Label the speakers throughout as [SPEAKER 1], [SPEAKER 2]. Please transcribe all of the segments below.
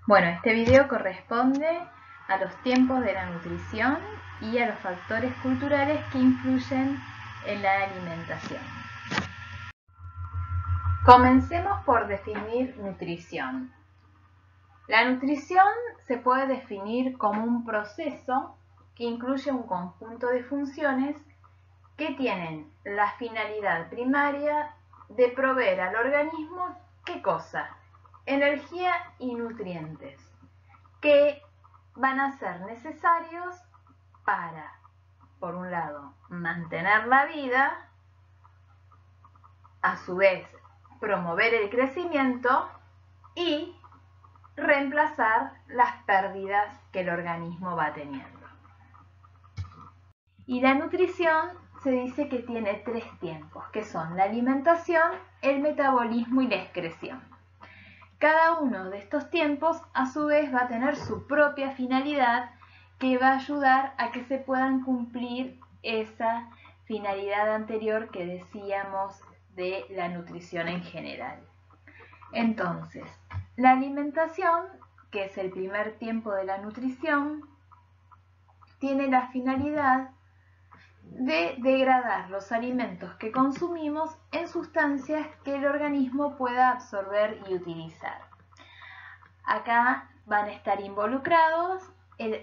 [SPEAKER 1] Bueno, este video corresponde a los tiempos de la nutrición y a los factores culturales que influyen en la alimentación. Comencemos por definir nutrición. La nutrición se puede definir como un proceso que incluye un conjunto de funciones que tienen la finalidad primaria de proveer al organismo, ¿qué cosa? Energía y nutrientes, que van a ser necesarios para, por un lado, mantener la vida, a su vez, promover el crecimiento y reemplazar las pérdidas que el organismo va teniendo. Y la nutrición se dice que tiene 3 tiempos, que son la alimentación, el metabolismo y la excreción. Cada uno de estos tiempos, a su vez, va a tener su propia finalidad que va a ayudar a que se puedan cumplir esa finalidad anterior que decíamos de la nutrición en general. Entonces, la alimentación, que es el primer tiempo de la nutrición, tiene la finalidad de degradar los alimentos que consumimos en sustancias que el organismo pueda absorber y utilizar. Acá van a estar involucrados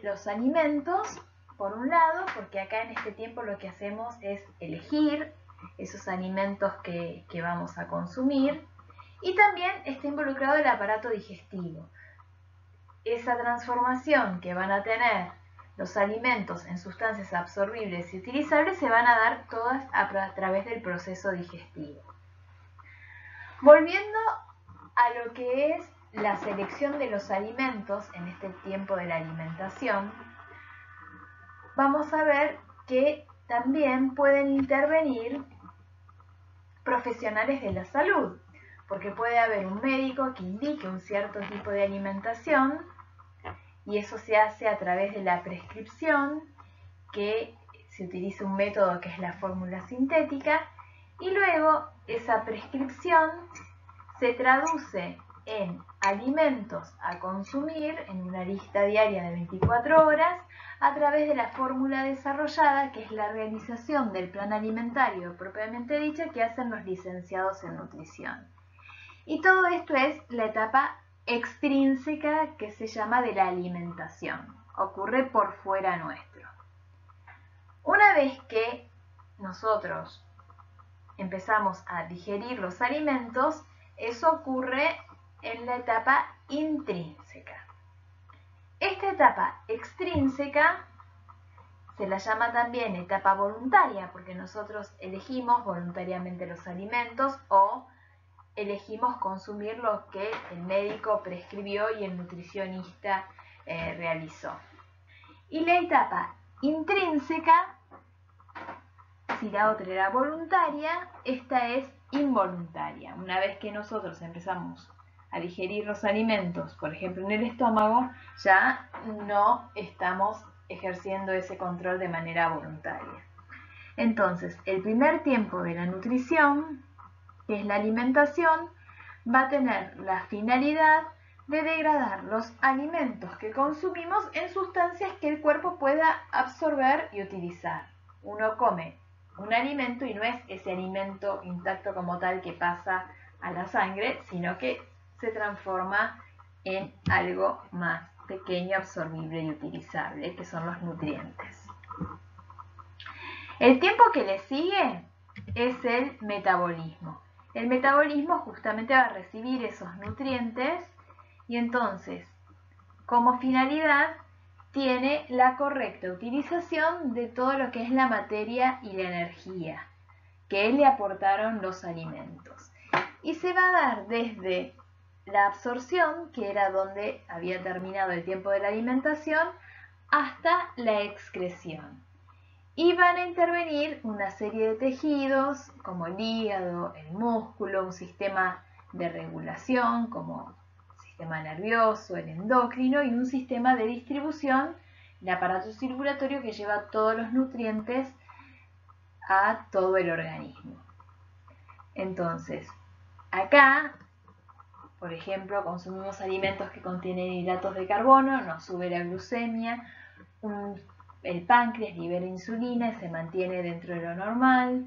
[SPEAKER 1] los alimentos, por un lado, porque acá en este tiempo lo que hacemos es elegir esos alimentos que vamos a consumir, y también está involucrado el aparato digestivo. Esa transformación que van a tener los alimentos en sustancias absorbibles y utilizables se van a dar todas a través del proceso digestivo. Volviendo a lo que es la selección de los alimentos en este tiempo de la alimentación, vamos a ver que también pueden intervenir profesionales de la salud, porque puede haber un médico que indique un cierto tipo de alimentación, y eso se hace a través de la prescripción, que se utiliza un método que es la fórmula sintética, y luego esa prescripción se traduce en alimentos a consumir en una lista diaria de 24 horas a través de la fórmula desarrollada, que es la realización del plan alimentario propiamente dicha que hacen los licenciados en nutrición. Y todo esto es la etapa extrínseca, que se llama de la alimentación. Ocurre por fuera nuestro. Una vez que nosotros empezamos a digerir los alimentos, eso ocurre en la etapa intrínseca. Esta etapa extrínseca se la llama también etapa voluntaria, porque nosotros elegimos voluntariamente los alimentos o elegimos consumir lo que el médico prescribió y el nutricionista realizó. Y la etapa intrínseca, si la otra era voluntaria, esta es involuntaria. Una vez que nosotros empezamos a digerir los alimentos, por ejemplo en el estómago, ya no estamos ejerciendo ese control de manera voluntaria. Entonces, el primer tiempo de la nutrición, que es la alimentación, va a tener la finalidad de degradar los alimentos que consumimos en sustancias que el cuerpo pueda absorber y utilizar. Uno come un alimento y no es ese alimento intacto como tal que pasa a la sangre, sino que se transforma en algo más pequeño, absorbible y utilizable, que son los nutrientes. El tiempo que le sigue es el metabolismo. El metabolismo justamente va a recibir esos nutrientes y entonces, como finalidad, tiene la correcta utilización de todo lo que es la materia y la energía que le aportaron los alimentos. Y se va a dar desde la absorción, que era donde había terminado el tiempo de la alimentación, hasta la excreción. Y van a intervenir una serie de tejidos como el hígado, el músculo, un sistema de regulación como el sistema nervioso, el endocrino, y un sistema de distribución, el aparato circulatorio, que lleva todos los nutrientes a todo el organismo. Entonces, acá, por ejemplo, consumimos alimentos que contienen hidratos de carbono, nos sube la glucemia, el páncreas libera insulina y se mantiene dentro de lo normal.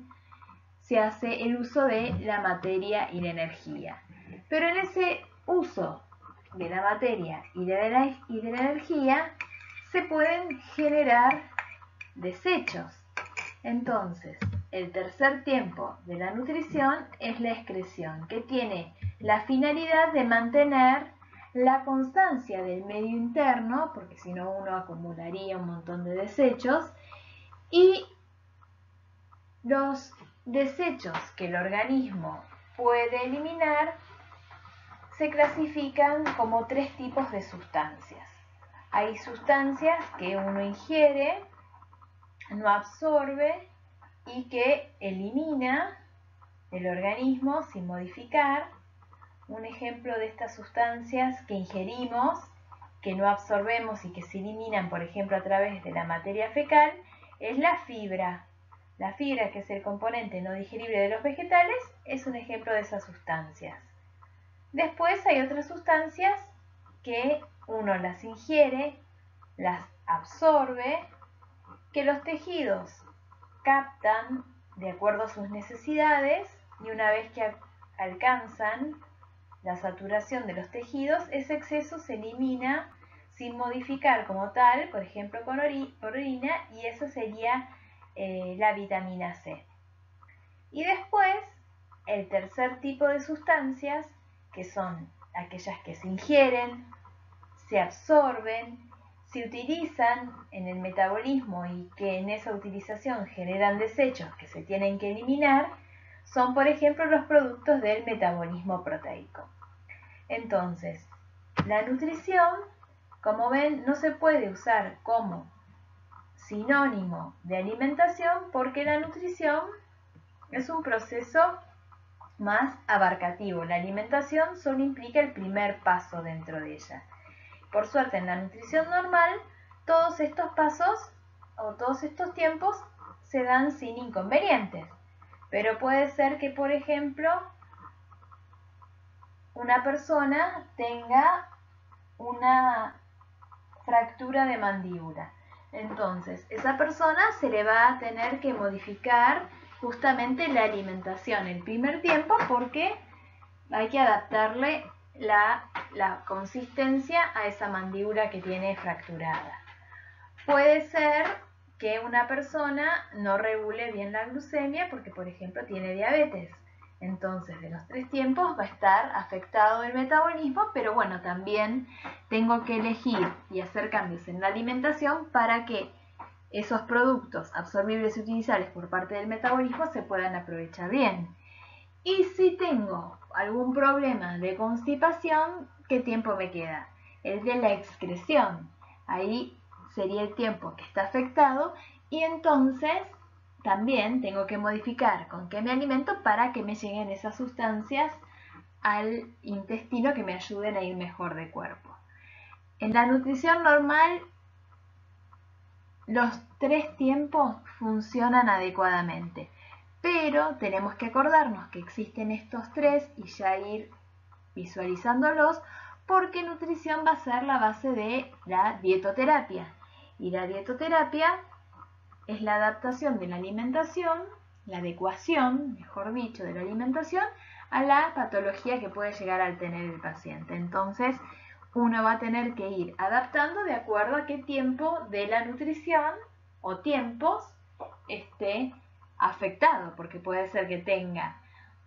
[SPEAKER 1] Se hace el uso de la materia y la energía. Pero en ese uso de la materia y de la energía se pueden generar desechos. Entonces, el tercer tiempo de la nutrición es la excreción, que tiene la finalidad de mantener la constancia del medio interno, porque si no uno acumularía un montón de desechos, y los desechos que el organismo puede eliminar se clasifican como 3 tipos de sustancias. Hay sustancias que uno ingiere, no absorbe y que elimina el organismo sin modificar. Un ejemplo de estas sustancias que ingerimos, que no absorbemos y que se eliminan, por ejemplo, a través de la materia fecal, es la fibra. La fibra, que es el componente no digerible de los vegetales, es un ejemplo de esas sustancias. Después hay otras sustancias que uno las ingiere, las absorbe, que los tejidos captan de acuerdo a sus necesidades y una vez que alcanzan la saturación de los tejidos, ese exceso se elimina sin modificar como tal, por ejemplo por orina, y eso sería la vitamina C. Y después, el tercer tipo de sustancias, que son aquellas que se ingieren, se absorben, se utilizan en el metabolismo y que en esa utilización generan desechos que se tienen que eliminar, son por ejemplo los productos del metabolismo proteico. Entonces, la nutrición, como ven, no se puede usar como sinónimo de alimentación porque la nutrición es un proceso más abarcativo. La alimentación solo implica el primer paso dentro de ella. Por suerte, en la nutrición normal, todos estos pasos o todos estos tiempos se dan sin inconvenientes. Pero puede ser que, por ejemplo, una persona tenga una fractura de mandíbula. Entonces, esa persona se le va a tener que modificar justamente la alimentación el primer tiempo porque hay que adaptarle la consistencia a esa mandíbula que tiene fracturada. Puede ser que una persona no regule bien la glucemia porque, por ejemplo, tiene diabetes. Entonces, de los 3 tiempos va a estar afectado el metabolismo, pero bueno, también tengo que elegir y hacer cambios en la alimentación para que esos productos absorbibles y utilizables por parte del metabolismo se puedan aprovechar bien. Y si tengo algún problema de constipación, ¿qué tiempo me queda? El de la excreción. Ahí sería el tiempo que está afectado y entonces también tengo que modificar con qué me alimento para que me lleguen esas sustancias al intestino que me ayuden a ir mejor de cuerpo. En la nutrición normal, los 3 tiempos funcionan adecuadamente, pero tenemos que acordarnos que existen estos 3 y ya ir visualizándolos porque nutrición va a ser la base de la dietoterapia. Y la dietoterapia es la adaptación de la alimentación, la adecuación, mejor dicho, de la alimentación a la patología que puede llegar a tener el paciente. Entonces, uno va a tener que ir adaptando de acuerdo a qué tiempo de la nutrición o tiempos esté afectado, porque puede ser que tenga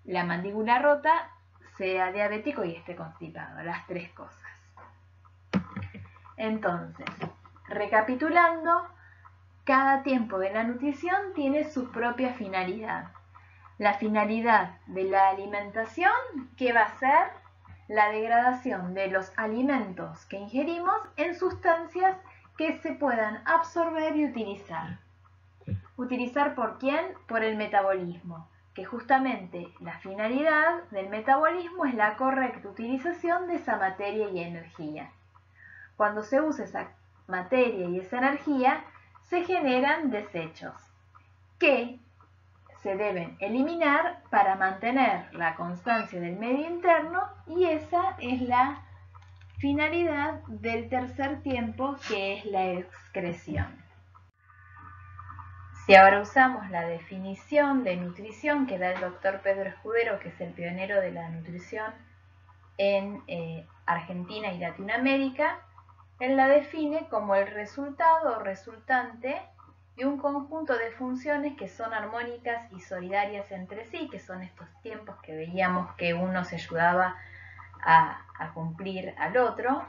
[SPEAKER 1] la mandíbula rota, sea diabético y esté constipado, las 3 cosas. Entonces, recapitulando, cada tiempo de la nutrición tiene su propia finalidad. La finalidad de la alimentación, ¿qué va a ser? La degradación de los alimentos que ingerimos en sustancias que se puedan absorber y utilizar. ¿Utilizar por quién? Por el metabolismo, que justamente la finalidad del metabolismo es la correcta utilización de esa materia y energía. Cuando se usa esa materia y esa energía, se generan desechos que se deben eliminar para mantener la constancia del medio interno, y esa es la finalidad del tercer tiempo, que es la excreción. Si ahora usamos la definición de nutrición que da el doctor Pedro Escudero, que es el pionero de la nutrición en Argentina y Latinoamérica, él la define como el resultado o resultante de un conjunto de funciones que son armónicas y solidarias entre sí, que son estos tiempos que veíamos que uno se ayudaba a cumplir al otro,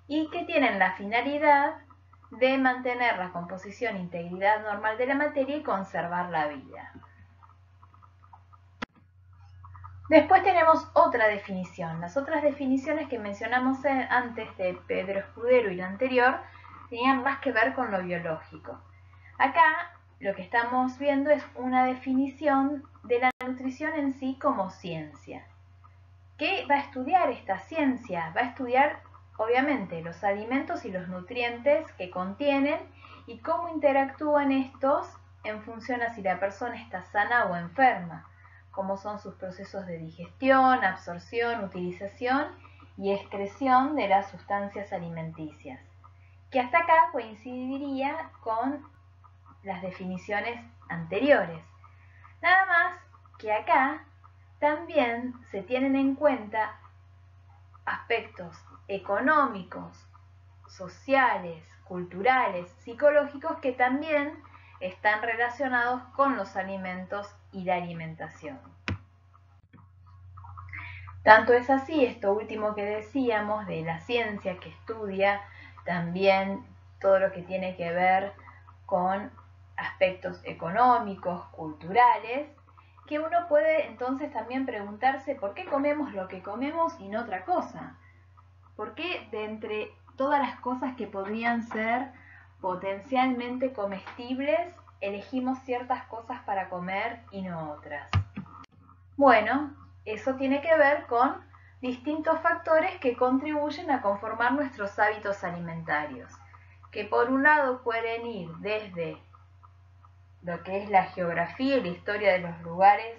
[SPEAKER 1] y que tienen la finalidad de mantener la composición e integridad normal de la materia y conservar la vida. Después tenemos otra definición. Las otras definiciones que mencionamos antes de Pedro Escudero y la anterior tenían más que ver con lo biológico. Acá lo que estamos viendo es una definición de la nutrición en sí como ciencia. ¿Qué va a estudiar esta ciencia? Va a estudiar, obviamente, los alimentos y los nutrientes que contienen y cómo interactúan estos en función a si la persona está sana o enferma, cómo son sus procesos de digestión, absorción, utilización y excreción de las sustancias alimenticias, que hasta acá coincidiría con las definiciones anteriores. Nada más que acá también se tienen en cuenta aspectos económicos, sociales, culturales, psicológicos, que también están relacionados con los alimentos y la alimentación. Tanto es así, esto último que decíamos de la ciencia que estudia también todo lo que tiene que ver con aspectos económicos, culturales, que uno puede entonces también preguntarse por qué comemos lo que comemos y no otra cosa. ¿Por qué de entre todas las cosas que podrían ser potencialmente comestibles, elegimos ciertas cosas para comer y no otras? Bueno, eso tiene que ver con distintos factores que contribuyen a conformar nuestros hábitos alimentarios, que por un lado pueden ir desde lo que es la geografía y la historia de los lugares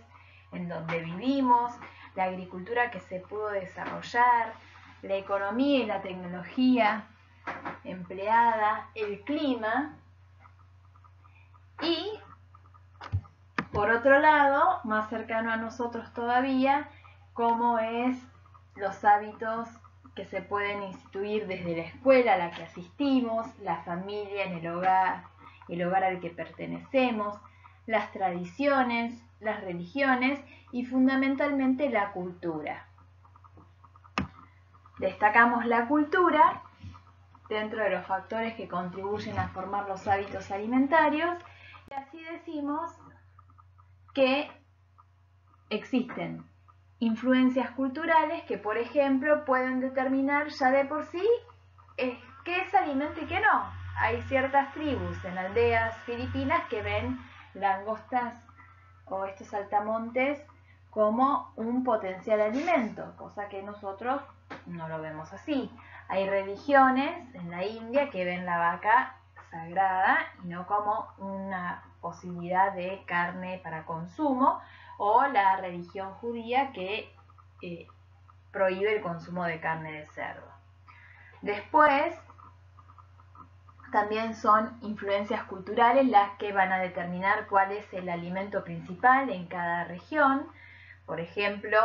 [SPEAKER 1] en donde vivimos, la agricultura que se pudo desarrollar, la economía y la tecnología empleada, el clima, y por otro lado, más cercano a nosotros todavía, cómo es los hábitos que se pueden instituir desde la escuela a la que asistimos, la familia en el hogar al que pertenecemos, las tradiciones, las religiones y fundamentalmente la cultura. Destacamos la cultura dentro de los factores que contribuyen a formar los hábitos alimentarios, y así decimos que existen influencias culturales que, por ejemplo, pueden determinar ya de por sí qué es alimento y qué no. Hay ciertas tribus en aldeas filipinas que ven langostas o estos saltamontes como un potencial alimento, cosa que nosotros no lo vemos así. Hay religiones en la India que ven la vaca sagrada y no como una posibilidad de carne para consumo, o la religión judía que prohíbe el consumo de carne de cerdo. Después, también son influencias culturales las que van a determinar cuál es el alimento principal en cada región. Por ejemplo,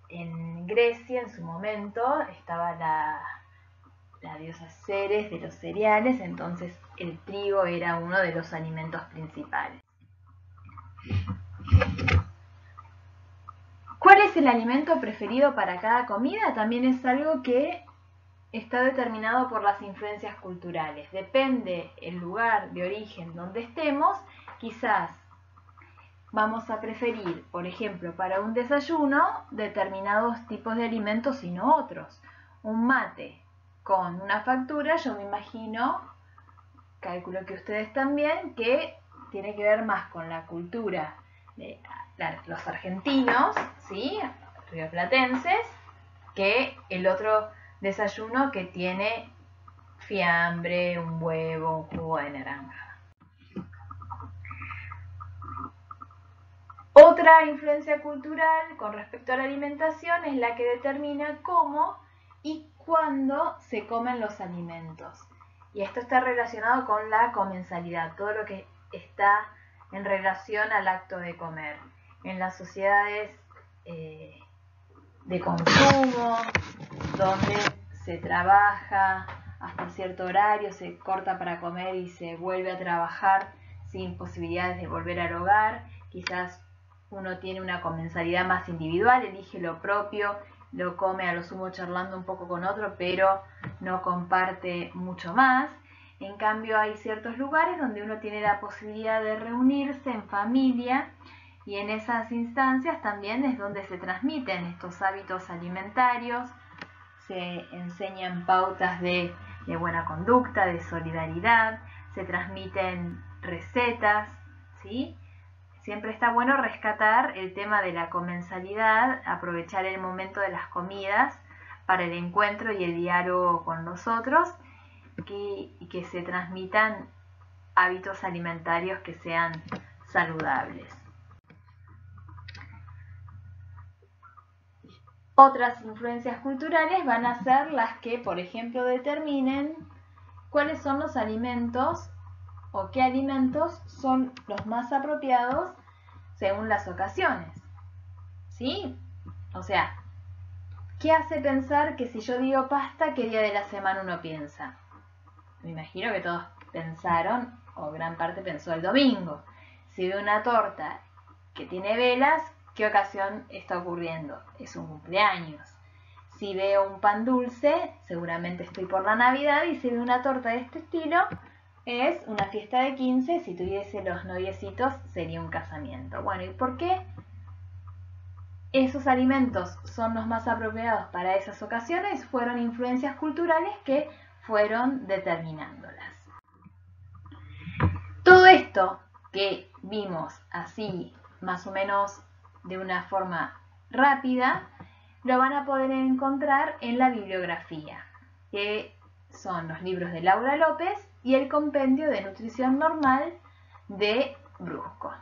[SPEAKER 1] en Grecia en su momento estaba la diosa Ceres de los cereales, entonces el trigo era uno de los alimentos principales. ¿Cuál es el alimento preferido para cada comida? También es algo que está determinado por las influencias culturales. Depende el lugar de origen donde estemos, quizás vamos a preferir, por ejemplo, para un desayuno, determinados tipos de alimentos y no otros. Un mate con una factura, yo me imagino, calculo que ustedes también, que tiene que ver más con la cultura de los argentinos, ¿sí?, rioplatenses, que el otro desayuno que tiene fiambre, un huevo, un jugo de naranja. Otra influencia cultural con respecto a la alimentación es la que determina cómo y cuándo se comen los alimentos. Y esto está relacionado con la comensalidad, todo lo que está en relación al acto de comer. En las sociedades de consumo, donde se trabaja hasta cierto horario, se corta para comer y se vuelve a trabajar sin posibilidades de volver al hogar, quizás uno tiene una comensalidad más individual, elige lo propio, lo come a lo sumo charlando un poco con otro, pero no comparte mucho más. En cambio, hay ciertos lugares donde uno tiene la posibilidad de reunirse en familia y en esas instancias también es donde se transmiten estos hábitos alimentarios, se enseñan pautas de buena conducta, de solidaridad, se transmiten recetas, ¿sí? Siempre está bueno rescatar el tema de la comensalidad, aprovechar el momento de las comidas para el encuentro y el diálogo con los otros y que se transmitan hábitos alimentarios que sean saludables. Otras influencias culturales van a ser las que, por ejemplo, determinen cuáles son los alimentos o qué alimentos son los más apropiados según las ocasiones. ¿Sí? O sea, ¿qué hace pensar que si yo digo pasta, qué día de la semana uno piensa? Me imagino que todos pensaron, o gran parte pensó el domingo. Si veo una torta que tiene velas, ¿qué ocasión está ocurriendo? Es un cumpleaños. Si veo un pan dulce, seguramente estoy por la Navidad, y si veo una torta de este estilo, es una fiesta de 15, si tuviese los noviecitos sería un casamiento. Bueno, ¿y por qué esos alimentos son los más apropiados para esas ocasiones? Fueron influencias culturales que fueron determinándolas. Todo esto que vimos así, más o menos de una forma rápida, lo van a poder encontrar en la bibliografía, que son los libros de Laura López y el compendio de nutrición normal de Brusco.